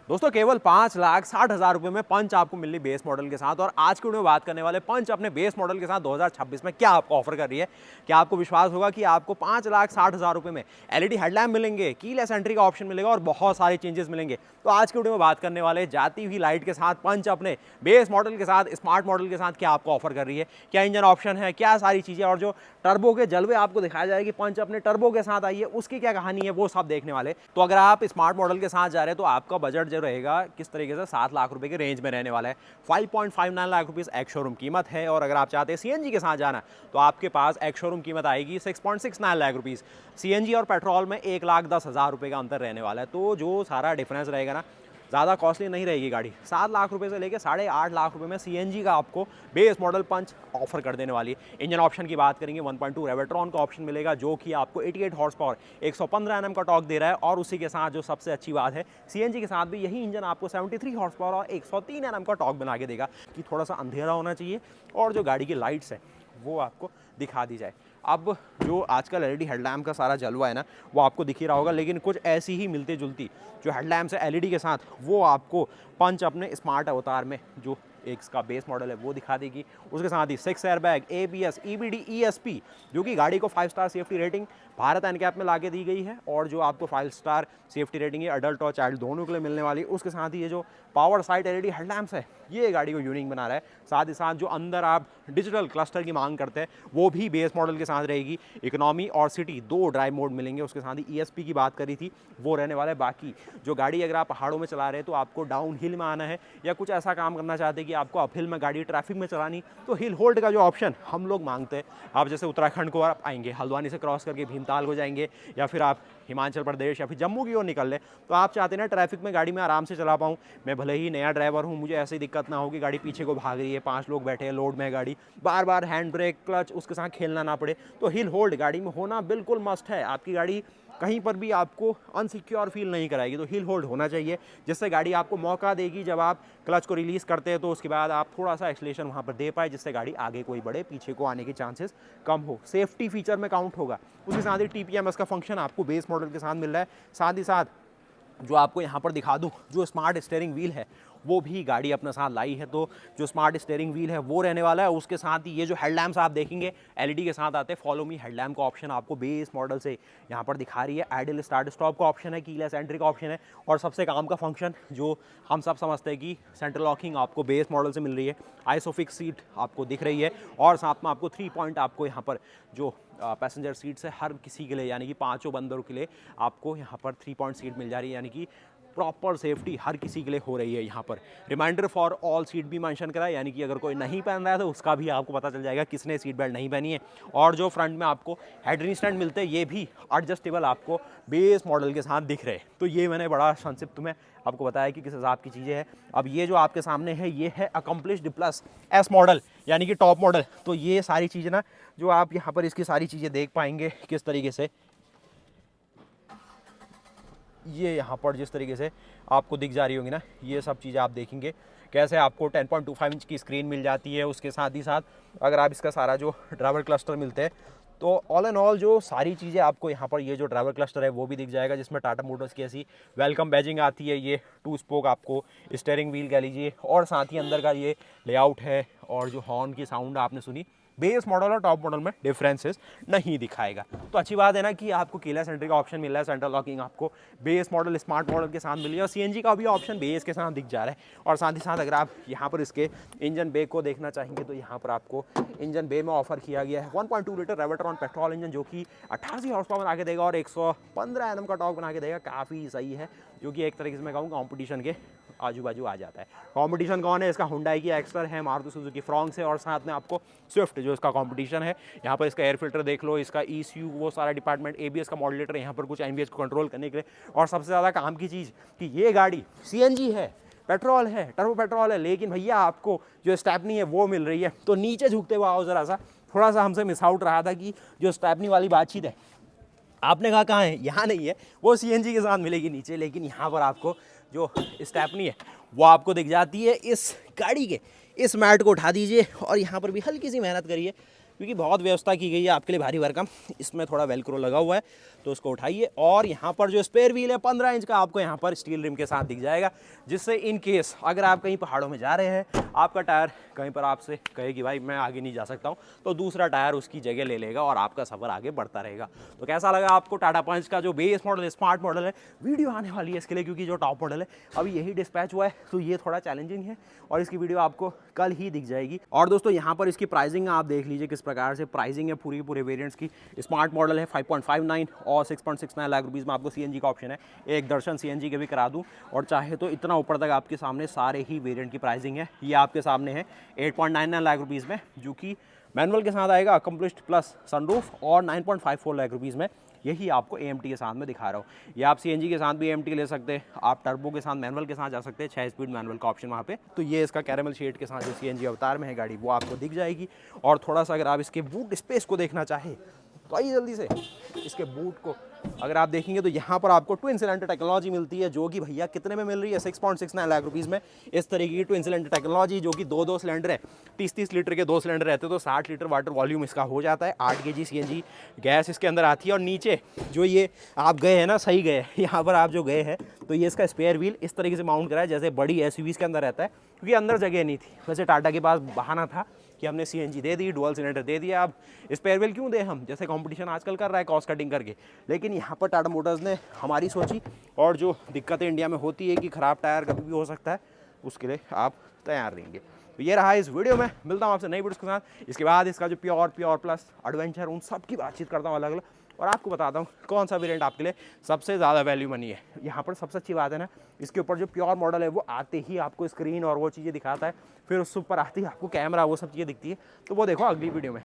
दोस्तों केवल 5,60,000 रुपये में पंच आपको मिल रही बेस मॉडल के साथ। और आज की वीडियो में बात करने वाले पंच अपने बेस मॉडल के साथ 2026 में क्या आपको ऑफर कर रही है। क्या आपको विश्वास होगा कि आपको 5,60,000 रुपये में एलईडी हेडलैम्प मिलेंगे, कीलेस एंट्री का ऑप्शन मिलेगा और बहुत सारे चेंजेस मिलेंगे। तो आज की वीडियो में बात करने वाले जाती हुई लाइट के साथ पंच अपने बेस मॉडल के साथ, स्मार्ट मॉडल के साथ क्या आपको ऑफर कर रही है, क्या इंजन ऑप्शन है, क्या सारी चीज़ें, और जो टर्बो के जलवे आपको दिखाया जाएगी पंच अपने टर्बो के साथ आई है उसकी क्या कहानी है, वो सब देखने वाले। तो अगर आप स्मार्ट मॉडल के साथ जा रहे हैं तो आपका बजट जो रहेगा किस तरीके से 7 लाख रुपए के रेंज में रहने वाला है। 5.59 लाख रुपीस एक्स शोरूम कीमत है। और अगर आप चाहते हैं सीएनजी के साथ जाना तो आपके पास एक्स शोरूम कीमत आएगी 6.69 लाख रुपीस। सीएनजी और पेट्रोल में 1,10,000 रुपए का अंतर रहने वाला है। तो जो सारा डिफरेंस रहेगा ना, ज़्यादा कॉस्टली नहीं रहेगी गाड़ी। 7 लाख रुपए से लेकर 8.5 लाख रुपए में सीएनजी का आपको बेस मॉडल पंच ऑफर कर देने वाली है। इंजन ऑप्शन की बात करेंगे 1.2 रेवेट्रॉन का ऑप्शन मिलेगा जो कि आपको 88 हॉर्स पावर 115 एनएम का टॉर्क दे रहा है। और उसी के साथ जो सबसे अच्छी बात है, सीएनजी के साथ भी यही इंजन आपको 73 हॉर्स पावर और 103 एनएम का टॉर्क बना के देगा कि थोड़ा सा अंधेरा होना चाहिए और जो गाड़ी की लाइट्स है वो आपको दिखा दी जाए। अब जो आजकल एलईडी हेडलैम्प का सारा जलवा है ना, वो आपको दिख ही रहा होगा, लेकिन कुछ ऐसी ही मिलती जुलती जो हेडलैम्प्स है एलईडी के साथ, वो आपको पंच अपने स्मार्ट अवतार में जो एक इसका बेस मॉडल है वो दिखा देगी। उसके साथ ही 6 एयरबैग, एबीएस, ईबीडी, ईएसपी, जो कि गाड़ी को 5 star safety rating Bharat NCAP में लाके दी गई है और जो आपको 5 स्टार सेफ्टी रेटिंग है अडल्ट और चाइल्ड दोनों के लिए मिलने वाली है। उसके साथ ही ये जो पावर साइड एलईडी हेडलैम्प्स है ये गाड़ी को यूनिक बना रहा है। साथ ही साथ जो अंदर आप डिजिटल क्लस्टर की मांग करते हैं वो भी बेस मॉडल के साथ रहेगी। इकोनॉमी और सिटी 2 ड्राइव मोड मिलेंगे। उसके साथ ही ईएसपी की बात करी थी वो रहने वाला है। बाकी जो गाड़ी अगर आप पहाड़ों में चला रहे हैं तो आपको डाउन हिल में आना है या कुछ ऐसा काम करना चाहते हैं कि आपको अपहिल में गाड़ी ट्रैफिक में चलानी, तो हिल होल्ड का जो ऑप्शन हम लोग मांगते हैं, आप जैसे उत्तराखंड को आप आएंगे, हल्द्वानी से क्रॉस करके भीमताल को जाएंगे या फिर आप हिमाचल प्रदेश या फिर जम्मू की ओर निकल लें, तो आप चाहते हैं ना ट्रैफिक में गाड़ी में आराम से चला पाऊँ। मैं भले ही नया ड्राइवर हूँ, मुझे ऐसी दिक्कत ना हो कि गाड़ी पीछे को भाग रही है, 5 लोग बैठे हैं, लोड में है गाड़ी, बार बार हैंड ब्रेक क्लच उसके साथ खेलना ना पड़े। तो हिल होल्ड गाड़ी में होना बिल्कुल मस्ट है। आपकी गाड़ी कहीं पर भी आपको अनसिक्योर फील नहीं कराएगी, तो हिल होल्ड होना चाहिए, जिससे गाड़ी आपको मौका देगी जब आप क्लच को रिलीज़ करते हैं तो उसके बाद आप थोड़ा सा एक्सीलरेशन वहाँ पर दे पाए, जिससे गाड़ी आगे कोई बढ़े, पीछे को आने के चांसेस कम हो। सेफ्टी फीचर में काउंट होगा। उसके साथ ही टीपीएमएस का फंक्शन आपको बेस मॉडल के साथ मिल रहा है। साथ ही साथ जो आपको यहाँ पर दिखा दूँ, जो स्मार्ट स्टीयरिंग व्हील है वो भी गाड़ी अपने साथ लाई है। तो जो स्मार्ट स्टीयरिंग व्हील है वो रहने वाला है। उसके साथ ही ये जो हेडलैम्प्स आप देखेंगे एलईडी के साथ आते हैं। फॉलो मी हेडलैम्प का ऑप्शन आपको बेस मॉडल से यहाँ पर दिखा रही है। आइडल स्टार्ट स्टॉप का ऑप्शन है, कीलेस एंट्री का ऑप्शन है और सबसे काम का फंक्शन जो हम सब समझते हैं कि सेंट्रल लॉकिंग आपको बेस मॉडल से मिल रही है। आइसोफिक्स सीट आपको दिख रही है और साथ में आपको 3 पॉइंट आपको यहाँ पर जो पैसेंजर सीट्स है हर किसी के लिए, यानी कि 5 बंदरों के लिए आपको यहाँ पर 3 पॉइंट सीट मिल जा रही है, यानी कि प्रॉपर सेफ्टी हर किसी के लिए हो रही है। यहाँ पर रिमाइंडर फॉर ऑल सीट भी मेंशन करा है, यानी कि अगर कोई नहीं पहन रहा है तो उसका भी आपको पता चल जाएगा किसने सीट बेल्ट नहीं पहनी है। और जो फ्रंट में आपको हेडरिंग स्टैंड मिलते हैं ये भी एडजस्टेबल आपको बेस मॉडल के साथ दिख रहे हैं। तो ये मैंने बड़ा संक्षिप्त में आपको बताया कि किस हिसाब की चीज़ें हैं। अब ये जो आपके सामने है ये है अकम्प्लिश्ड प्लस एस मॉडल, यानी कि टॉप मॉडल। तो ये सारी चीज़ें ना जो आप यहाँ पर इसकी सारी चीज़ें देख पाएंगे किस तरीके से, ये यहाँ पर जिस तरीके से आपको दिख जा रही होगी ना, ये सब चीज़ें आप देखेंगे कैसे आपको 10.25 इंच की स्क्रीन मिल जाती है। उसके साथ ही साथ अगर आप इसका सारा जो ड्राइवर क्लस्टर मिलते हैं तो ऑल एंड ऑल जो सारी चीज़ें आपको यहाँ पर ये जो ड्राइवर क्लस्टर है वो भी दिख जाएगा, जिसमें टाटा मोटर्स की ऐसी वेलकम बैजिंग आती है। ये 2 स्पोक आपको स्टीयरिंग व्हील कह लीजिए और साथ ही अंदर का ये लेआउट है और जो हॉर्न की साउंड आपने सुनी, बेस मॉडल और टॉप मॉडल में डिफरेंसेस नहीं दिखाएगा। तो अच्छी बात है ना कि आपको कीलेस एंट्री का ऑप्शन मिल रहा है, सेंट्रल लॉकिंग आपको बेस मॉडल स्मार्ट मॉडल के साथ मिल रही है और सीएनजी का भी ऑप्शन बेस के साथ दिख जा रहा है। और साथ ही साथ अगर आप यहाँ पर इसके इंजन बे को देखना चाहेंगे तो यहाँ पर आपको इंजन बे में ऑफर किया गया है 1.2 लीटर रेवेट्रॉन पेट्रोल इंजन जो कि 88 हॉर्स पावर बना के देगा और 115 एनएम का टॉर्क बना के देगा। काफ़ी सही है, जो कि एक तरीके से मैं कहूँ कॉम्पिटिशन के आजू बाजू आ जाता है। कंपटीशन कौन है इसका? हुंडई की एक्सटर है, मारुति सुजुकी फ्रॉन्क्स है और साथ में आपको स्विफ्ट जो इसका कंपटीशन है। यहाँ पर इसका एयर फिल्टर देख लो, इसका ECU वो सारा डिपार्टमेंट, ABS का मॉड्यूलेटर यहाँ पर कुछ NVH को कंट्रोल करने के लिए। और सबसे ज़्यादा काम की चीज़ कि ये गाड़ी CNG है, पेट्रोल है, टर्बो पेट्रोल है, लेकिन भैया आपको जो स्टेपनी है वो मिल रही है। तो नीचे झुकते हुए आओ ज़रा सा, थोड़ा सा हमसे मिस आउट रहा था कि जो स्टेपनी वाली बातचीत है आपने कहा कहाँ है, यहाँ नहीं है, वो CNG के साथ मिलेगी नीचे, लेकिन यहाँ पर आपको जो स्टेपनी है वो आपको दिख जाती है। इस गाड़ी के इस मैट को उठा दीजिए और यहाँ पर भी हल्की सी मेहनत करिए, क्योंकि बहुत व्यवस्था की गई है आपके लिए भारी भरकम। इसमें थोड़ा वेलक्रो लगा हुआ है, तो उसको उठाइए और यहाँ पर जो स्पेयर व्हील है 15 इंच का आपको यहाँ पर स्टील रिम के साथ दिख जाएगा, जिससे इन केस अगर आप कहीं पहाड़ों में जा रहे हैं, आपका टायर कहीं पर आपसे कहे कि भाई मैं आगे नहीं जा सकता हूँ, तो दूसरा टायर उसकी जगह ले लेगा और आपका सफ़र आगे बढ़ता रहेगा। तो कैसा लगा आपको टाटा पंच का जो बेस मॉडल है, स्मार्ट मॉडल है? वीडियो आने वाली है इसके लिए, क्योंकि जो टॉप मॉडल है अभी यही डिस्पैच हुआ है, तो ये थोड़ा चैलेंजिंग है और इसकी वीडियो आपको कल ही दिख जाएगी। और दोस्तों यहाँ पर इसकी प्राइसिंग आप देख लीजिए किस प्रकार से प्राइसिंग है पूरे वेरिएंट्स की। स्मार्ट मॉडल है 5.59 और 6.69 लाख रुपीज़ में आपको सीएनजी का ऑप्शन है। एक दर्शन सीएनजी के भी करा दूं और चाहे तो इतना ऊपर तक आपके सामने सारे ही वेरिएंट की प्राइसिंग है। ये आपके सामने है 8.99 लाख रुपीज़ में, जो कि मैनुअल के साथ आएगा, अकम्प्लिश्ड प्लस सनरूफ, और 9.54 लाख रुपीज़ में यही आपको AMT के साथ में दिखा रहा हूँ। या आप CNG के साथ भी AMT ले सकते हैं, आप टर्बो के साथ मैनुअल के साथ जा सकते हैं, 6 स्पीड मैनुअल का ऑप्शन वहाँ पे। तो ये इसका कैरेमल शेड के साथ जो CNG अवतार में है गाड़ी, वो आपको दिख जाएगी। और थोड़ा सा अगर आप इसके बूट स्पेस को देखना चाहें तो आइए जल्दी से इसके बूट को अगर आप देखेंगे तो यहाँ पर आपको ट्विन सिलेंडर टेक्नोलॉजी मिलती है, जो कि भैया कितने में मिल रही है? 6.69 लाख रुपीज़ में इस तरीके की ट्विन सिलेंडर टेक्नोलॉजी, जो कि दो सिलेंडर है। 30 लीटर के 2 सिलेंडर रहते हैं, तो 60 लीटर वाटर वॉल्यूम इसका हो जाता है। 8 kg CNG गैस इसके अंदर आती है। और नीचे जो ये आप गए हैं ना, सही गए यहाँ पर आप जो गए हैं, तो ये इसका स्पेयर व्हील इस तरीके से माउंट करा है जैसे बड़ी SUVs के अंदर रहता है, क्योंकि अंदर जगह नहीं थी। वैसे टाटा के पास बहाना था कि हमने CNG दे दी, डुअल सिलेंडर दे दिया, अब स्पेयर व्हील क्यों दे हम, जैसे कंपटीशन आजकल कर रहा है कॉस्ट कटिंग करके। लेकिन यहाँ पर टाटा मोटर्स ने हमारी सोची, और जो दिक्कतें इंडिया में होती है कि ख़राब टायर कभी भी हो सकता है, उसके लिए आप तैयार रहेंगे। तो ये रहा इस वीडियो में। मिलता हूँ आपसे नई वीडियोस के साथ। इसके बाद इसका जो प्योर प्लस एडवेंचर, उन सब की बातचीत करता हूँ अलग अलग, और आपको बताता हूँ कौन सा वेरिएंट आपके लिए सबसे ज़्यादा वैल्यू मनी है। यहाँ पर सबसे अच्छी बात है ना, इसके ऊपर जो प्योर मॉडल है वो आते ही आपको स्क्रीन और वो चीज़ें दिखाता है, फिर उससे ऊपर आती है आपको कैमरा, वो सब चीज़ें दिखती है। तो वो देखो अगली वीडियो में।